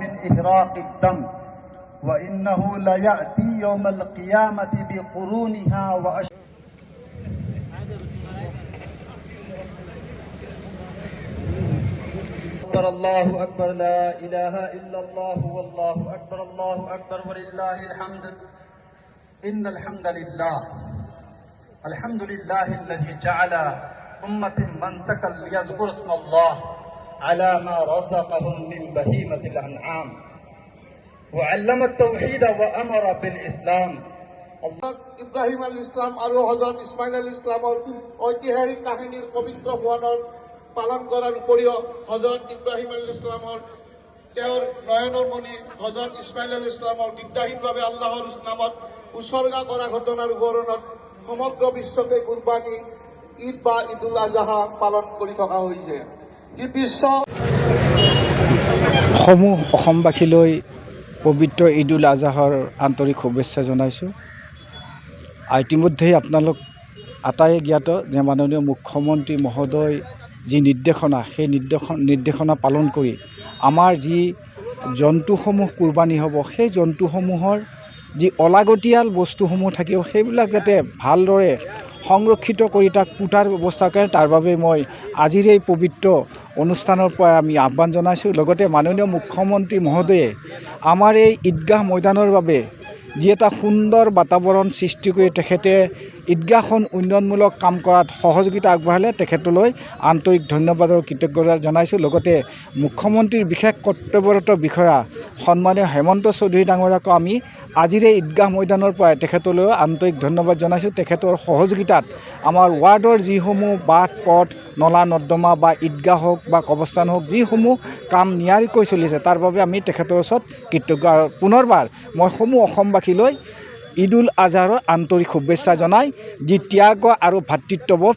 من إهراق الدم وإنه ليأتي يوم القيامة بقرونها الله أكبر لا إله إلا الله والله أكبر ولله الحمد إن الحمد لله الذي جعل أمة منسكا ليذكر اسم الله على ما رزقهم من بهيمة الأنعام وعلم التوحيد وأمر بالإسلام ইব্রাহিম আল ইসলাম আৰু হযৰত ইসমাইল আল ইসলামৰ ঐতিহাসিক কাহিনীৰ পবিত্ৰ ভৱনৰ পালন কৰাৰ উপৰিও হযৰত ইব্ৰাহিম আল ইসলামৰ তেওঁৰ নয়নৰ মণি হযৰত ইসমাইল আল ইসলামৰ দিগদাহীনভাৱে আল্লাহৰ নামত উৎসৰ্গা কৰা ঘটনাৰ উপৰণত সমগ্ৰ বিশ্বতে কুৰবানী ঈদ বা ঈদুল আজহা পালন কৰি থকা হৈছে। এই বিশ্ব সমূহ অসমবাসীলৈ পবিত্ৰ ঈদুল আজহাৰ আন্তৰিক শুভেচ্ছা জনাইছোঁ। ইতিমধ্যেই আপোনালোক আটাইয়ে জ্ঞাত যে মাননীয় মুখ্যমন্ত্ৰী মহোদয় যি নিৰ্দেশনা সেই নিৰ্দেশনা পালন কৰি আমাৰ যি জন্তুসমূহ কুৰবানী হ'ব সেই জন্তুসমূহৰ যি অলাগতিয়াল বস্তুসমূহ থাকিব সেইবিলাক যাতে ভালদৰে সংৰক্ষিত কৰি তাক পোতাৰ ব্যৱস্থা কৰে তাৰ বাবে মই আজিৰ এই পবিত্ৰ অনুষ্ঠানৰ পৰা আমি আহ্বান জনাইছোঁ। লগতে মাননীয় মুখ্যমন্ত্ৰী মহোদয়ে আমাৰ এই ঈদগাহ ময়দানৰ বাবে যি এটা সুন্দৰ বাতাবৰণ সৃষ্টি কৰি তেখেতে ঈদগাহখন উন্নয়নমূলক কাম কৰাত সহযোগিতা আগবঢ়ালে তেখেতলৈ আন্তৰিক ধন্যবাদ আৰু কৃতজ্ঞতা জনাইছোঁ। লগতে মুখ্যমন্ত্ৰীৰ বিশেষ কৰ্তব্যৰত বিষয়া সন্মানীয় হেমন্ত চৌধুৰী ডাঙৰীয়াকো আমি আজিৰ এই ঈদগাহ ময়দানৰ পৰাই তেখেতলৈ আন্তৰিক ধন্যবাদ জনাইছোঁ। তেখেতৰ সহযোগিতাত আমাৰ ৱাৰ্ডৰ যিসমূহ বাট পথ নলা নৰ্দমা বা ঈদগাহ হওক বা কবৰস্থান হওক যিসমূহ কাম নিয়াৰিকৈ চলিছে তাৰ বাবে আমি তেখেতৰ ওচৰত কৃতজ্ঞ। আৰু পুনৰবাৰ মই সমূহ অসমবাসীলৈ ঈদুল আজহাৰৰ আন্তৰিক শুভেচ্ছা জনাই যি ত্যাগ আৰু ভাতৃত্ববোধ